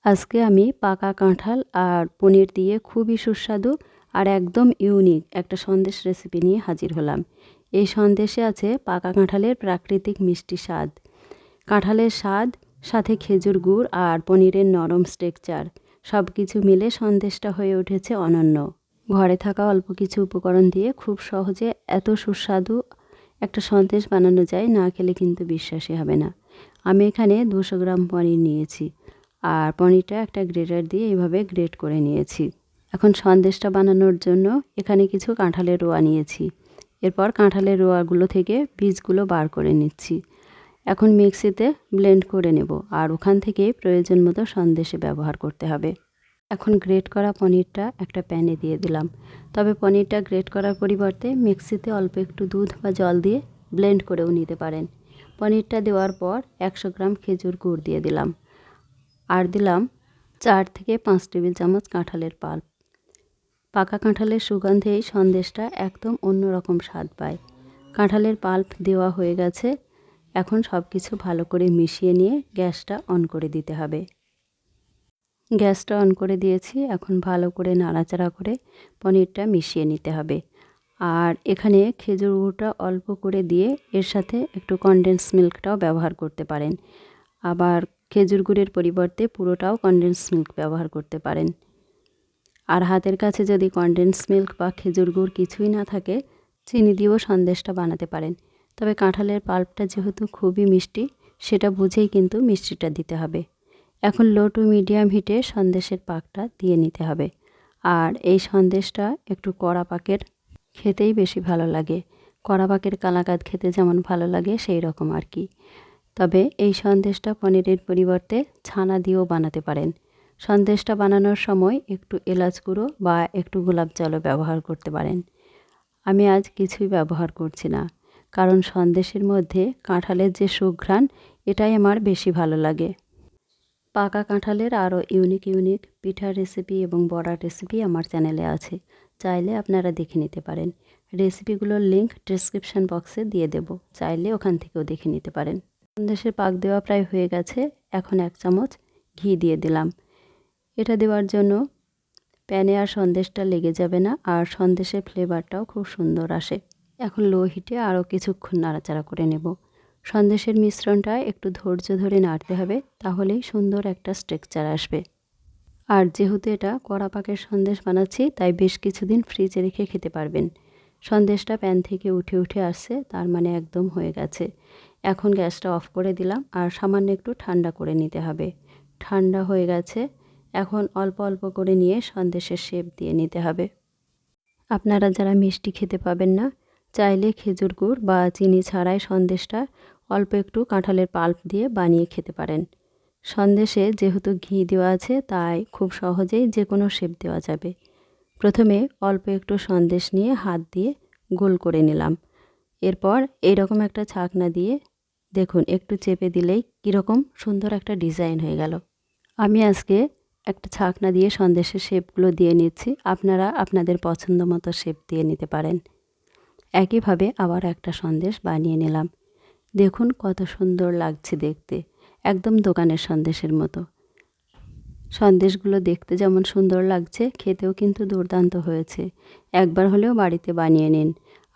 আজকে আমি পাকা কাঁঠাল আর পনির দিয়ে খুবই সুস্বাদু আর একদম ইউনিক একটা সন্দেশ রেসিপি নিয়ে হাজির হলাম। এই সন্দেশে আছে পাকা কাঁঠালের প্রাকৃতিক মিষ্টি স্বাদ, কাঁঠালের স্বাদ, সাথে খেজুর গুড় আর পনিরের নরম স্ট্রাকচার, সব কিছু মিলে সন্দেশটা হয়ে উঠেছে অনন্য। ঘরে থাকা অল্প কিছু উপকরণ দিয়ে খুব সহজে এত সুস্বাদু একটা সন্দেশ বানানো যায়, না খেলে কিন্তু বিশ্বাসই হবে না। আমি এখানে 200 গ্রাম পনির নিয়েছি আর পনিরটা একটা গ্রেটার দিয়ে এইভাবে গ্রেট করে নিয়েছি। এখন সন্দেশটা বানানোর জন্য এখানে কিছু কাঁঠালের রোয়া নিয়েছি। এরপর কাঁঠালের রোয়াগুলো থেকে বীজগুলো বার করে নিচ্ছি। এখন মিক্সিতে ব্লেন্ড করে নেব আর ওখান থেকে প্রয়োজন মতো সন্দেশে ব্যবহার করতে হবে। এখন গ্রেট করা পনিরটা একটা প্যানে দিয়ে দিলাম। তবে পনিরটা গ্রেট করার পরিবর্তে মিক্সিতে অল্প একটু দুধ বা জল দিয়ে ব্লেন্ড করেও নিতে পারেন। পনিরটা দেওয়ার পর 100 গ্রাম খেজুর গুড় দিয়ে দিলাম আর দিলাম 4 থেকে 5 টেবিল চামচ কাঁঠালের পাল্প। পাকা কাঁঠালের সুগন্ধে এই সন্দেশটা একদম অন্যরকম স্বাদ পায়। কাঁঠালের পাল্প দেওয়া হয়ে গেছে। এখন সব কিছু ভালো করে মিশিয়ে নিয়ে গ্যাসটা অন করে দিতে হবে। গ্যাসটা অন করে দিয়েছি। এখন ভালো করে নাড়াচাড়া করে পনিরটা মিশিয়ে নিতে হবে। আর এখানে খেজুর গুঁড়োটা অল্প করে দিয়ে এর সাথে একটু কনডেন্স মিল্কটাও ব্যবহার করতে পারেন। আবার খেজুর গুড়ের পরিবর্তে পুরোটাও কনডেন্স মিল্ক ব্যবহার করতে পারেন। আর হাতের কাছে যদি কনডেন্স মিল্ক বা খেজুর গুড় কিছুই না থাকে, চিনি দিয়েও সন্দেশটা বানাতে পারেন। তবে কাঁঠালের পাল্পটা যেহেতু খুবই মিষ্টি, সেটা বুঝেই কিন্তু মিষ্টিটা দিতে হবে। এখন লো টু মিডিয়াম হিটে সন্দেশের পাকটা দিয়ে নিতে হবে। আর এই সন্দেশটা একটু কড়া পাকের খেতেই বেশি ভালো লাগে। কড়া পাকের কালাকাঁদ খেতে যেমন ভালো লাগে সেই রকম আর কি। তবে এই সন্দেশটা পনিরের পরিবর্তে ছানা দিয়েও বানাতে পারেন। সন্দেশটা বানানোর সময় একটু এলাচ গুঁড়ো বা একটু গোলাপ জলও ব্যবহার করতে পারেন। আমি আজ কিছুই ব্যবহার করছি না, কারণ সন্দেশের মধ্যে কাঁঠালের যে সুঘ্রাণ, এটাই আমার বেশি ভালো লাগে। পাকা কাঁঠালের আরও ইউনিক পিঠার রেসিপি এবং বড়ার রেসিপি আমার চ্যানেলে আছে, চাইলে আপনারা দেখে নিতে পারেন। রেসিপিগুলোর লিংক ডেসক্রিপশন বক্সে দিয়ে দেব, চাইলে ওখান থেকেও দেখে নিতে পারেন। সন্দেশের পাক দেওয়া প্রায় হয়ে গেছে। এখন 1 চামচ ঘি দিয়ে দিলাম। এটা দেওয়ার জন্য প্যানে আর সন্দেশটা লেগে যাবে না, আর সন্দেশের ফ্লেভারটাও খুব সুন্দর আসে। এখন লো হিটে আরও কিছুক্ষণ নাড়াচাড়া করে নেব। সন্দেশের মিশ্রণটা একটু ধৈর্য ধরে নাড়তে হবে, তাহলেই সুন্দর একটা স্ট্রাকচার আসবে। আর যেহেতু এটা কড়া পাকের সন্দেশ বানাচ্ছি, তাই বেশ কিছুদিন ফ্রিজে রেখে খেতে পারবেন। সন্দেশটা প্যান থেকে উঠে আসছে, তার মানে একদম হয়ে গেছে। এখন গ্যাসটা অফ করে দিলাম আর সামান্য একটু ঠান্ডা করে নিতে হবে। ঠান্ডা হয়ে গেছে। এখন অল্প অল্প করে নিয়ে সন্দেশের শেপ দিয়ে নিতে হবে। আপনারা যারা মিষ্টি খেতে পাবেন না, চাইলে খেজুর গুড় বা চিনি ছাড়াই সন্দেশটা অল্প একটু কাঁঠালের পাল্প দিয়ে বানিয়ে খেতে পারেন। সন্দেশে যেহেতু ঘি দেওয়া আছে, তাই খুব সহজেই যে কোনো শেপ দেওয়া যাবে। প্রথমে অল্প একটু সন্দেশ নিয়ে হাত দিয়ে গোল করে নিলাম। এরপর এইরকম একটা ছাকনা দিয়ে দেখুন, একটু চেপে দিলেই কীরকম সুন্দর একটা ডিজাইন হয়ে গেল। আমি আজকে একটা ছাকনা দিয়ে সন্দেশের শেপগুলো দিয়ে নিচ্ছি। আপনারা আপনাদের পছন্দ মতো শেপ দিয়ে নিতে পারেন। একইভাবে আবার একটা সন্দেশ বানিয়ে নিলাম। দেখুন কত সুন্দর লাগছে দেখতে, একদম দোকানের সন্দেশের মতো। সন্দেশগুলো দেখতে যেমন সুন্দর লাগছে, খেতেও কিন্তু দুর্দান্ত হয়েছে। একবার হলেও বাড়িতে বানিয়ে নিন।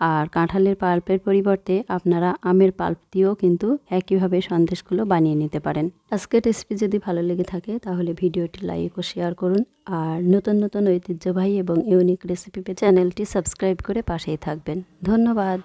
আর কাঁঠালের পাল্পের পরিবর্তে আপনারা আমের পাল্প দিয়েও কিন্তু একইভাবে সন্দেশগুলো বানিয়ে নিতে পারেন। আজকের রেসিপি যদি ভালো লেগে থাকে, তাহলে ভিডিওটি লাইক ও শেয়ার করুন। আর নতুন ঐতিহ্যবাহী এবং ইউনিক রেসিপি পেতে চ্যানেলটি সাবস্ক্রাইব করে পাশেই থাকবেন। ধন্যবাদ।